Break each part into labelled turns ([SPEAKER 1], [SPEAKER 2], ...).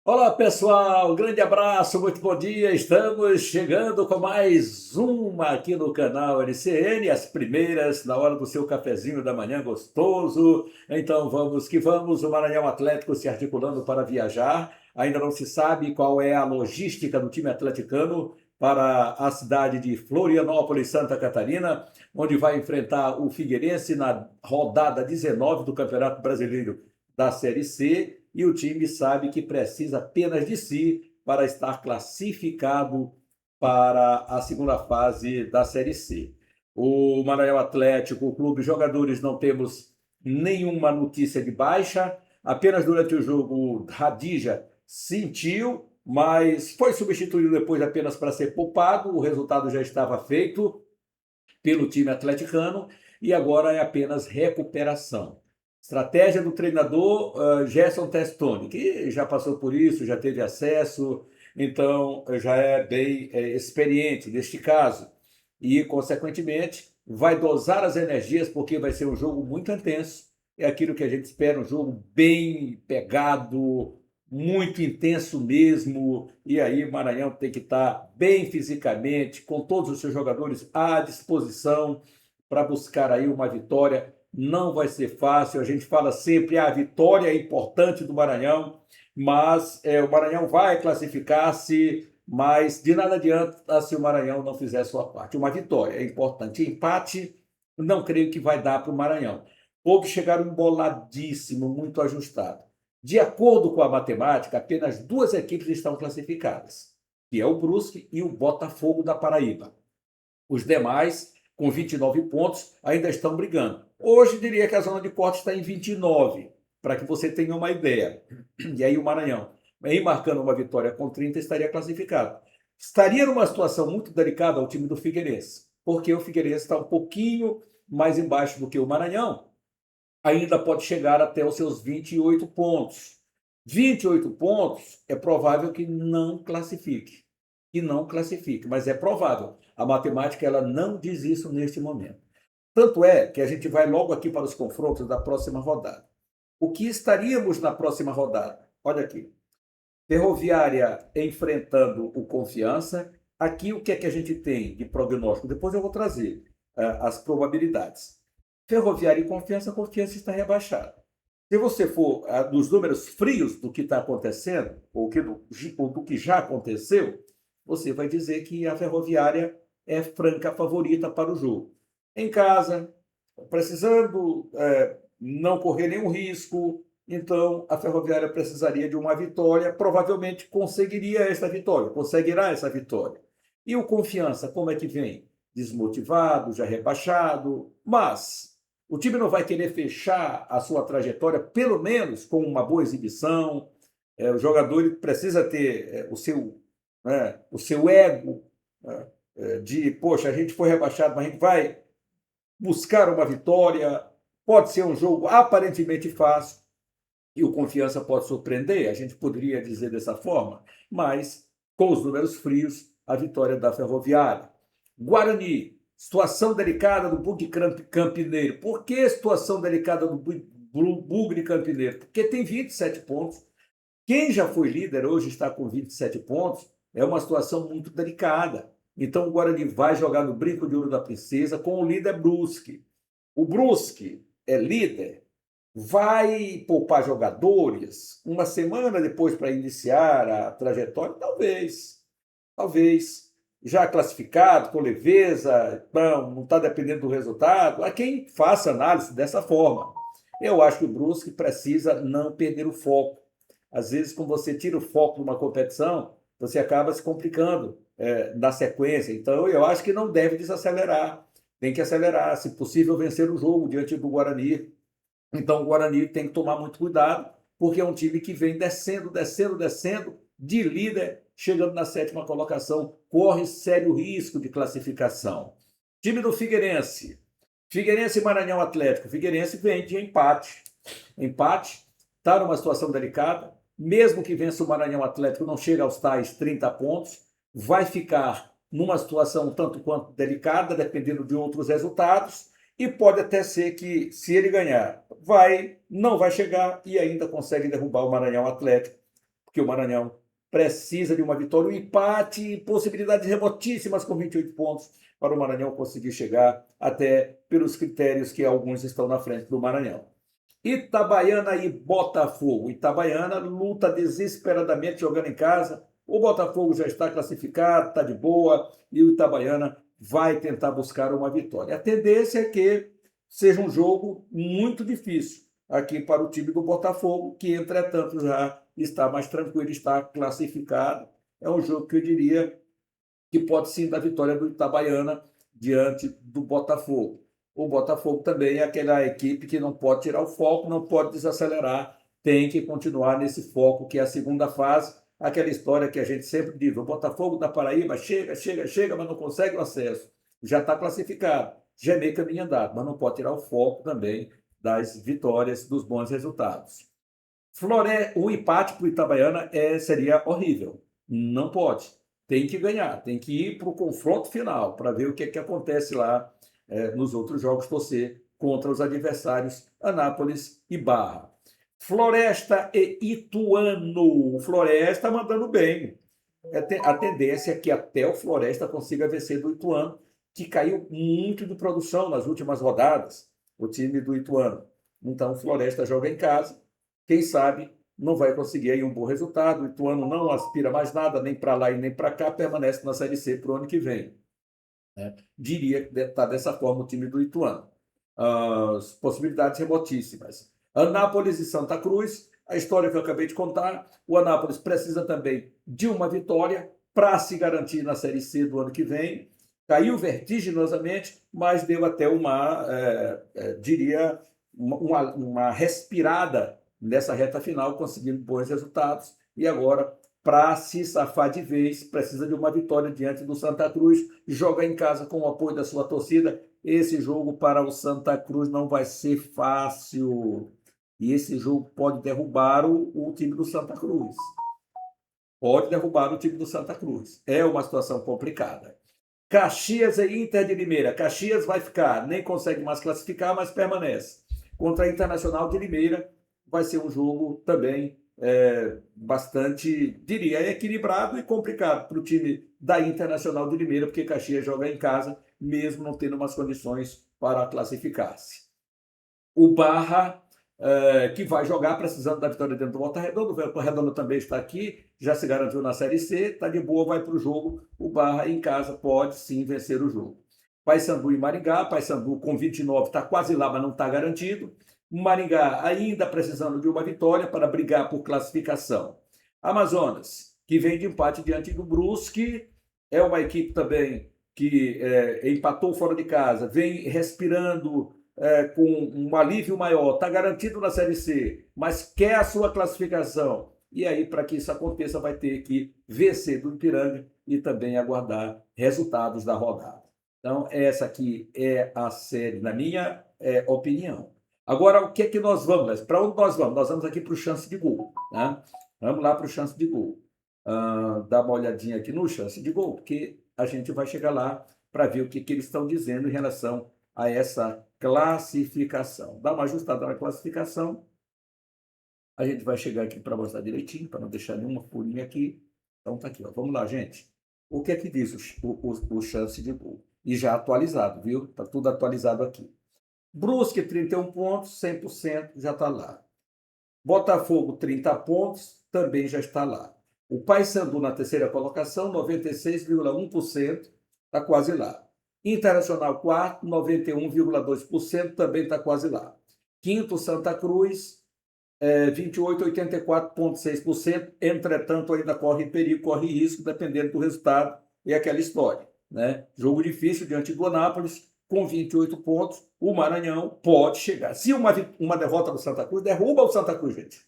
[SPEAKER 1] Olá pessoal, grande abraço, muito bom dia. Estamos chegando com mais uma aqui no canal LCN, as primeiras na hora do seu cafezinho da manhã gostoso. Então vamos que vamos. O Maranhão Atlético se articulando para viajar. Ainda não se sabe qual é a logística do time atleticano para a cidade de Florianópolis, Santa Catarina, onde vai enfrentar o Figueirense na rodada 19 do Campeonato Brasileiro da Série C, e o time sabe que precisa apenas de si para estar classificado para a segunda fase da Série C. O Maranhão Atlético, o clube, jogadores, não temos nenhuma notícia de baixa, apenas durante o jogo Radija sentiu, mas foi substituído depois apenas para ser poupado, o resultado já estava feito pelo time atleticano e agora é apenas recuperação. Estratégia do treinador Gerson Testoni, que já passou por isso, já teve acesso, então já é bem experiente neste caso. E, consequentemente, vai dosar as energias, porque vai ser um jogo muito intenso. É aquilo que a gente espera, um jogo bem pegado, muito intenso mesmo. E aí, o Maranhão tem que estar bem fisicamente, com todos os seus jogadores à disposição para buscar aí uma vitória. Não vai ser fácil, a gente fala sempre a vitória é importante do Maranhão, mas o Maranhão vai classificar-se, mas de nada adianta se o Maranhão não fizer a sua parte. Uma vitória é importante, empate não creio que vai dar para o Maranhão. Houve chegaram emboladíssimo, muito ajustado. De acordo com a matemática, apenas duas equipes estão classificadas, que é o Brusque e o Botafogo da Paraíba. Os demais, com 29 pontos, ainda estão brigando. Hoje diria que a zona de corte está em 29, para que você tenha uma ideia. E aí o Maranhão, em marcando uma vitória com 30, estaria classificado. Estaria numa situação muito delicada ao time do Figueirense, porque o Figueirense está um pouquinho mais embaixo do que o Maranhão, ainda pode chegar até os seus 28 pontos. 28 pontos é provável que não classifique. Que não classifique, mas é provável. A matemática ela não diz isso neste momento. Tanto é que a gente vai logo aqui para os confrontos da próxima rodada. O que estaríamos na próxima rodada? Olha aqui. Ferroviária enfrentando o Confiança. Aqui o que é que a gente tem de prognóstico? Depois eu vou trazer as probabilidades. Ferroviária e Confiança, a Confiança está rebaixada. Se você for dos números frios do que está acontecendo, ou do que já aconteceu, você vai dizer que a Ferroviária é franca favorita para o jogo. Em casa, precisando não correr nenhum risco, então a Ferroviária precisaria de uma vitória, provavelmente conseguiria essa vitória, conseguirá essa vitória. E o Confiança, como é que vem? Desmotivado, já rebaixado, mas o time não vai querer fechar a sua trajetória, pelo menos com uma boa exibição. O jogador precisa ter o seu ego, né, de, poxa, a gente foi rebaixado, mas a gente vai buscar uma vitória. Pode ser um jogo aparentemente fácil e o Confiança pode surpreender, a gente poderia dizer dessa forma, mas com os números frios, a vitória da Ferroviária. Guarani, situação delicada do Bugre Campineiro. Por que situação delicada do Bugre Campineiro? Porque tem 27 pontos. Quem já foi líder hoje está com 27 pontos. É uma situação muito delicada. Então o Guarani vai jogar no Brinco de Ouro da Princesa com o líder Brusque. O Brusque é líder, vai poupar jogadores uma semana depois para iniciar a trajetória? Talvez. Talvez. Já classificado, com leveza, não está dependendo do resultado. Há quem faça análise dessa forma. Eu acho que o Brusque precisa não perder o foco. Às vezes, quando você tira o foco de uma competição, você acaba se complicando na sequência. Então, eu acho que não deve desacelerar. Tem que acelerar, se possível, vencer o jogo diante do Guarani. Então o Guarani tem que tomar muito cuidado, porque é um time que vem descendo, descendo, descendo, de líder, chegando na sétima colocação, corre sério risco de classificação. Time do Figueirense. Figueirense e Maranhão Atlético. Figueirense vem de empate. Empate, está numa situação delicada. Mesmo que vença o Maranhão Atlético, não chega aos tais 30 pontos. Vai ficar numa situação tanto quanto delicada, dependendo de outros resultados. E pode até ser que, se ele ganhar, não vai chegar e ainda consegue derrubar o Maranhão Atlético, porque o Maranhão precisa de uma vitória, um empate, possibilidades remotíssimas com 28 pontos para o Maranhão conseguir chegar até pelos critérios que alguns estão na frente do Maranhão. Itabaiana e Botafogo. Itabaiana luta desesperadamente jogando em casa. O Botafogo já está classificado, está de boa, e o Itabaiana vai tentar buscar uma vitória. A tendência é que seja um jogo muito difícil aqui para o time do Botafogo, que, entretanto, já está mais tranquilo, está classificado. É um jogo que eu diria que pode sim dar vitória do Itabaiana diante do Botafogo. O Botafogo também é aquela equipe que não pode tirar o foco, não pode desacelerar, tem que continuar nesse foco, que é a segunda fase, aquela história que a gente sempre diz, o Botafogo da Paraíba chega, mas não consegue o acesso. Já está classificado, já é meio caminho andado, mas não pode tirar o foco também das vitórias, dos bons resultados. O empate para o Itabaiana seria horrível, não pode. Tem que ganhar, tem que ir para o confronto final, para ver o que acontece lá nos outros jogos, torcer contra os adversários Anápolis e Barra. Floresta e Ituano. O Floresta mandando bem. A tendência é que até o Floresta consiga vencer do Ituano, que caiu muito de produção nas últimas rodadas, o time do Ituano. Então o Floresta joga em casa, quem sabe não vai conseguir aí um bom resultado. O Ituano não aspira mais nada, nem para lá e nem para cá, permanece na Série C para o ano que vem. Diria que está dessa forma o time do Ituano. As possibilidades remotíssimas. Anápolis e Santa Cruz, a história que eu acabei de contar. O Anápolis precisa também de uma vitória para se garantir na Série C do ano que vem. Caiu vertiginosamente, mas deu até diria, uma respirada nessa reta final, conseguindo bons resultados. E agora, para se safar de vez, precisa de uma vitória diante do Santa Cruz, joga em casa com o apoio da sua torcida. Esse jogo para o Santa Cruz não vai ser fácil. E esse jogo pode derrubar o time do Santa Cruz. Pode derrubar o time do Santa Cruz. É uma situação complicada. Caxias e Inter de Limeira. Caxias vai ficar, nem consegue mais classificar, mas permanece. Contra a Internacional de Limeira, vai ser um jogo também bastante, diria, equilibrado e complicado para o time da Internacional de Limeira, porque Caxias joga em casa, mesmo não tendo umas condições para classificar-se. O Barra, que vai jogar precisando da vitória dentro do Volta Redonda. O Volta Redonda também está aqui, já se garantiu na Série C, está de boa, vai para o jogo. O Barra em casa pode sim vencer o jogo. Paysandu e Maringá. Paysandu com 29 está quase lá, mas não está garantido. Maringá ainda precisando de uma vitória para brigar por classificação. Amazonas, que vem de empate diante do Brusque, é uma equipe também que empatou fora de casa, vem respirando com um alívio maior, está garantido na Série C, mas quer a sua classificação. E aí, para que isso aconteça, vai ter que vencer do Ipiranga e também aguardar resultados da rodada. Então, essa aqui é a série, na minha opinião. Agora, o que é que nós vamos? Para onde nós vamos? Nós vamos aqui para o chance de gol. Né? Vamos lá para o chance de gol. Dá uma olhadinha aqui no chance de gol, porque a gente vai chegar lá para ver o que eles estão dizendo em relação a essa classificação. Dá uma ajustada na classificação. A gente vai chegar aqui para mostrar direitinho, para não deixar nenhuma furinha aqui. Então tá aqui, ó. Vamos lá, gente. O que é que diz o chance de gol? E já atualizado, viu? Tá tudo atualizado aqui. Brusque, 31 pontos, 100%, já está lá. Botafogo, 30 pontos, também já está lá. O Paysandu na terceira colocação, 96,1%, está quase lá. Internacional, quarto, 91,2%, também está quase lá. Quinto, Santa Cruz, 28,84,6%, entretanto, ainda corre perigo, corre risco, dependendo do resultado, e aquela história. Né? Jogo difícil diante do Anápolis, com 28 pontos, o Maranhão pode chegar. Se uma derrota do Santa Cruz, derruba o Santa Cruz, gente.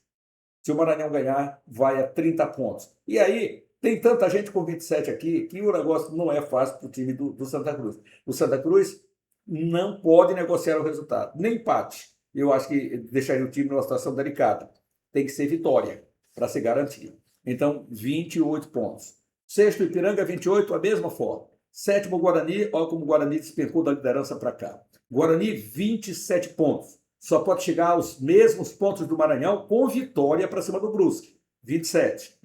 [SPEAKER 1] Se o Maranhão ganhar, vai a 30 pontos. E aí, tem tanta gente com 27 aqui, que o negócio não é fácil para o time do Santa Cruz. O Santa Cruz não pode negociar o resultado, nem empate. Eu acho que deixaria o time numa situação delicada. Tem que ser vitória para se garantir. Então, 28 pontos. Sexto, Ipiranga, 28, a mesma forma. Sétimo, Guarani, olha como o Guarani despencou da liderança para cá. Guarani, 27 pontos. Só pode chegar aos mesmos pontos do Maranhão com vitória para cima do Brusque. 27.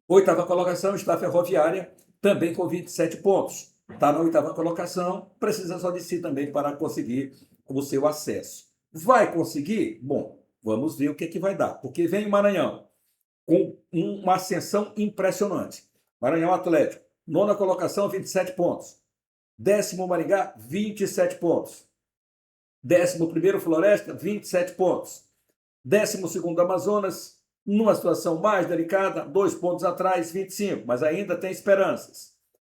[SPEAKER 1] Oitava colocação está a Ferroviária, também com 27 pontos. Está na oitava colocação, precisa só de si também para conseguir o seu acesso. Vai conseguir? Bom, vamos ver o que vai dar, porque vem o Maranhão com uma ascensão impressionante. Maranhão Atlético, nona colocação, 27 pontos. Décimo Maringá, 27 pontos. 11º Floresta, 27 pontos. 12º Amazonas, numa situação mais delicada, 2 pontos atrás, 25, mas ainda tem esperanças.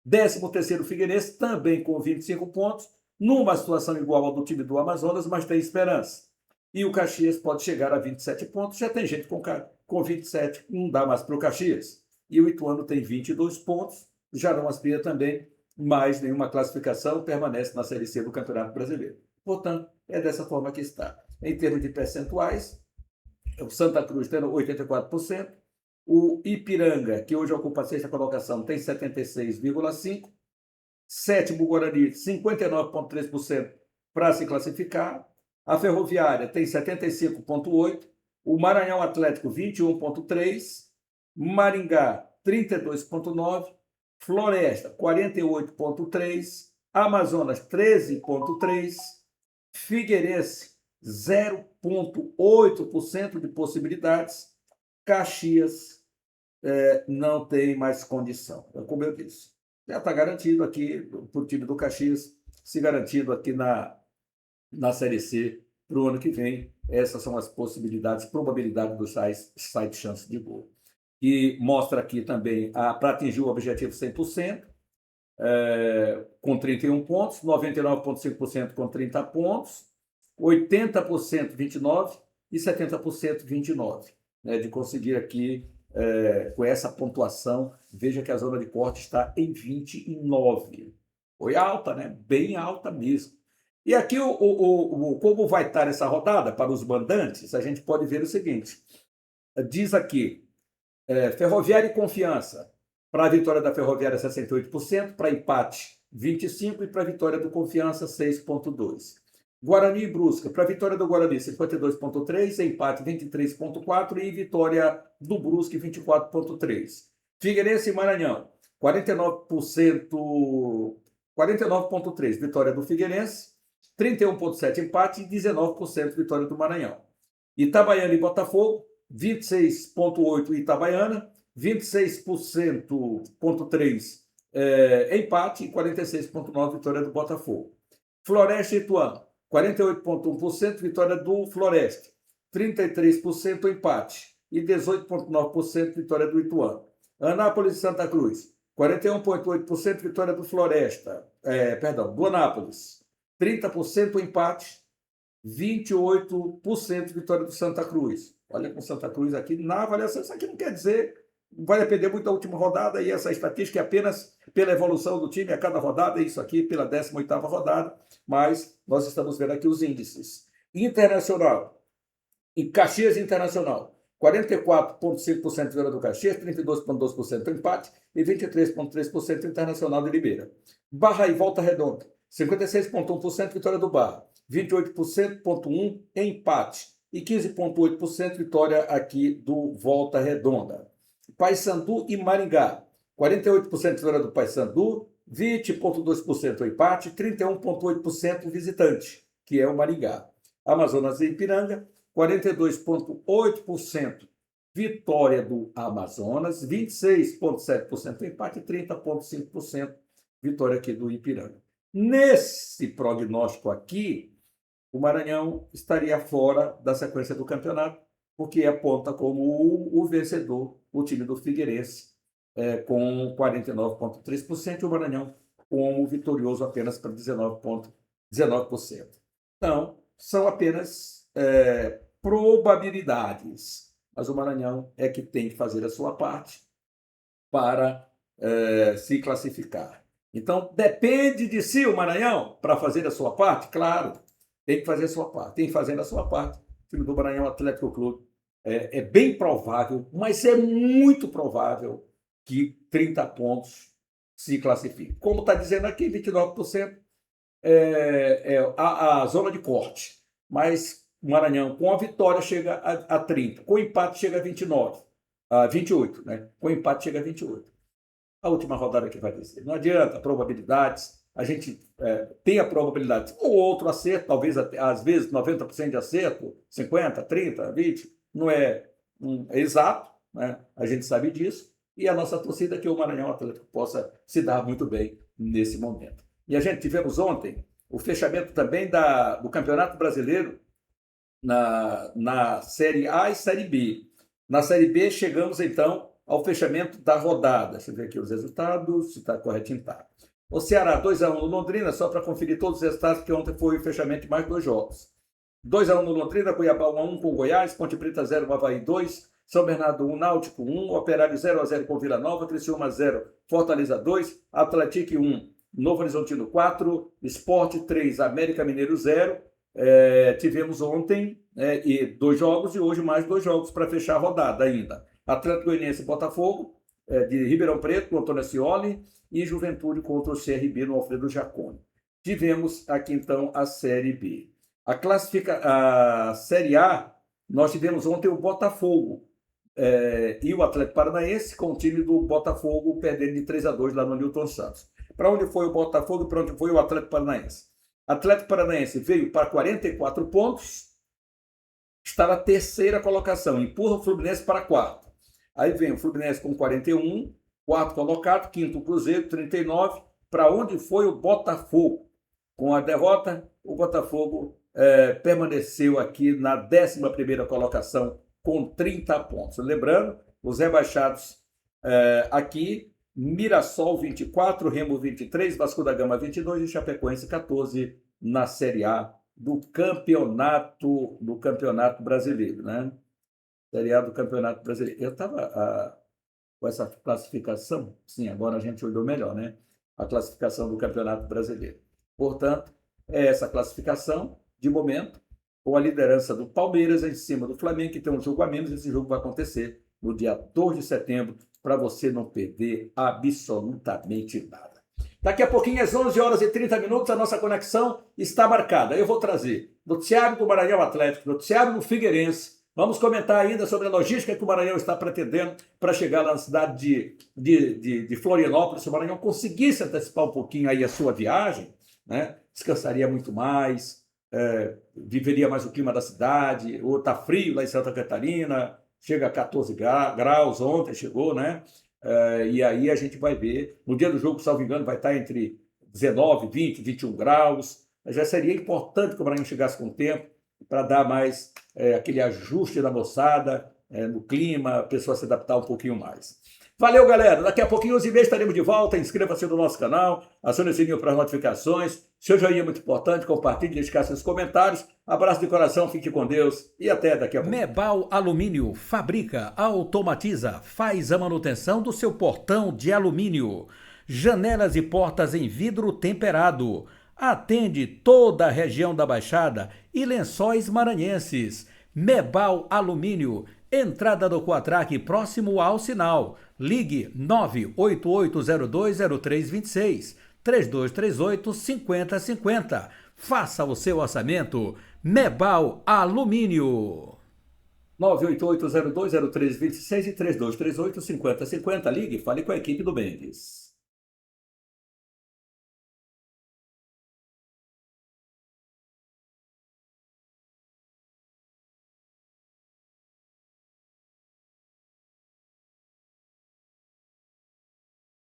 [SPEAKER 1] 13º Figueirense, também com 25 pontos, numa situação igual ao do time do Amazonas, mas tem esperança. E o Caxias pode chegar a 27 pontos, já tem gente com 27, não dá mais para o Caxias. E o Ituano tem 22 pontos, já não aspira também, mais nenhuma classificação, permanece na Série C do Campeonato Brasileiro. Portanto, é dessa forma que está. Em termos de percentuais, o Santa Cruz tendo 84%, o Ipiranga, que hoje ocupa a sexta colocação, tem 76,5%, sétimo Guarani, 59,3% para se classificar, a Ferroviária tem 75,8%, o Maranhão Atlético, 21,3%, Maringá, 32,9%, Floresta, 48,3%, Amazonas, 13,3%, Figueirense, 0,8% de possibilidades, Caxias não tem mais condição. Como eu disse, já está garantido aqui, para o time do Caxias, se garantido aqui na Série C para o ano que vem. Essas são as possibilidades, probabilidade dos sites chances de gol. E mostra aqui também, para atingir o objetivo 100%, com 31 pontos, 99,5% com 30 pontos, 80% 29% e 70% 29%, né, de conseguir aqui, com essa pontuação, veja que a zona de corte está em 29. Foi alta, né? Bem alta mesmo. E aqui, como vai estar essa rodada para os mandantes, a gente pode ver o seguinte, diz aqui, Ferroviária e Confiança, para a vitória da Ferroviária 68%, para empate 25% e para a vitória do Confiança 6,2%. Guarani e Brusca, para a vitória do Guarani 52,3%, empate 23,4% e vitória do Brusque 24,3%. Figueirense e Maranhão, 49,3%, vitória do Figueirense, 31,7% empate e 19% vitória do Maranhão. Itabaiana e Botafogo, 26,8% Itabaiana, 26,3% empate e 46,9% vitória do Botafogo. Floresta e Ituano, 48,1% vitória do Floresta, 33% empate e 18,9% vitória do Ituano. Anápolis e Santa Cruz, 41,8% vitória do Floresta, do Anápolis, 30% empate, 28% vitória do Santa Cruz. Olha com Santa Cruz aqui na avaliação, isso aqui não quer dizer, vai depender muito da última rodada, e essa estatística é apenas pela evolução do time a cada rodada, isso aqui pela 18ª rodada, mas nós estamos vendo aqui os índices. Internacional, e Caxias Internacional, 44,5% vitória do Caxias, 32,2% empate e 23,3% Internacional de Limeira. Barra e Volta Redonda, 56,1% vitória do Barra, 28,1% empate e 15,8% vitória aqui do Volta Redonda. Paysandu e Maringá, 48% vitória do Paysandu, 20,2% empate, 31,8% visitante, que é o Maringá. Amazonas e Ipiranga, 42,8% vitória do Amazonas, 26,7% empate e 30,5% vitória aqui do Ipiranga. Nesse prognóstico aqui, o Maranhão estaria fora da sequência do campeonato, porque aponta como o vencedor o time do Figueirense, com 49,3%, e o Maranhão como vitorioso apenas para 19%. Então, são apenas probabilidades, mas o Maranhão é que tem que fazer a sua parte para se classificar. Então, depende de si o Maranhão para fazer a sua parte? Claro, tem que fazer a sua parte. Tem que fazer a sua parte. O time do Maranhão Atlético Clube é bem provável, mas é muito provável que 30 pontos se classifiquem. Como está dizendo aqui, 29% a zona de corte. Mas o Maranhão, com a vitória, chega a 30%. Com o empate, chega a 29%. a 28, né? Com empate chega a 28. A última rodada que vai dizer. Não adianta, probabilidades, a gente tem a probabilidade, ou outro acerto, talvez às vezes 90% de acerto, 50, 30, 20, não é exato, né? A gente sabe disso, e a nossa torcida é que o Maranhão Atlético possa se dar muito bem nesse momento. E a gente tivemos ontem o fechamento também do Campeonato Brasileiro na Série A e Série B. Na Série B chegamos então ao fechamento da rodada. Deixa eu ver aqui os resultados, se está corretinho, tá. O Ceará 2-1 no Londrina, só para conferir todos os resultados, porque ontem foi o fechamento de mais 2 jogos. 2-1 no Londrina, Cuiabá 1-1 com Goiás, Ponte Preta 0, Avaí 2, São Bernardo 1, Náutico 1, Operário 0-0 com Vila Nova, Criciúma 0, Fortaleza 2, Atlético 1, Novo Horizontino 4, Sport 3, América Mineiro 0. Tivemos ontem 2 jogos e hoje mais 2 jogos para fechar a rodada ainda. Atlético Goianiense e Botafogo, de Ribeirão Preto, com Antônio Ascioli, e Juventude contra o CRB no Alfredo Jaconi. Tivemos aqui então a Série B. A Série A, nós tivemos ontem o Botafogo e o Atlético Paranaense, com o time do Botafogo perdendo de 3-2 lá no Newton Santos. Para onde foi o Botafogo e para onde foi o Atlético Paranaense? Atlético Paranaense veio para 44 pontos, está na 3ª colocação, empurra o Fluminense para 4. Aí vem o Fluminense com 41, 4º colocado, 5º Cruzeiro, 39. Para onde foi o Botafogo? Com a derrota, o Botafogo permaneceu aqui na 11ª colocação com 30 pontos. Lembrando, os rebaixados aqui, Mirassol 24, Remo 23, Vasco da Gama 22 e Chapecoense 14 na Série A do Campeonato Brasileiro, né? Série A do Campeonato Brasileiro. Eu estava com essa classificação, sim, agora a gente olhou melhor, né? A classificação do Campeonato Brasileiro. Portanto, é essa classificação, de momento, com a liderança do Palmeiras em cima do Flamengo, que tem um jogo a menos. Esse jogo vai acontecer no dia 2 de setembro, para você não perder absolutamente nada. Daqui a pouquinho, às 11h30, a nossa conexão está marcada. Eu vou trazer noticiário do Maranhão Atlético, noticiário do Figueirense. Vamos comentar ainda sobre a logística que o Maranhão está pretendendo para chegar na cidade de Florianópolis. Se o Maranhão conseguisse antecipar um pouquinho aí a sua viagem, né, descansaria muito mais, viveria mais o clima da cidade. Ou está frio lá em Santa Catarina, chega a 14 graus, ontem chegou, né? E aí a gente vai ver, no dia do jogo, salvo engano, vai estar entre 19, 20, 21 graus. Já seria importante que o Maranhão chegasse com tempo para dar mais aquele ajuste da moçada no clima, a pessoa se adaptar um pouquinho mais. Valeu, galera! Daqui a pouquinho, 11h30, estaremos de volta. Inscreva-se no nosso canal, acione o sininho para as notificações. Seu joinha é muito importante, compartilhe, deixe cá seus comentários. Abraço de coração, fique com Deus e até daqui a pouco.
[SPEAKER 2] Mebal Alumínio fabrica, automatiza, faz a manutenção do seu portão de alumínio. Janelas e portas em vidro temperado. Atende toda a região da Baixada e Lençóis Maranhenses. Mebal Alumínio, entrada do Quatraque próximo ao sinal. Ligue 988020326, 3238-5050. Faça o seu orçamento. Mebal Alumínio.
[SPEAKER 1] 988020326 e 3238-5050. Ligue, fale com a equipe do Mendes.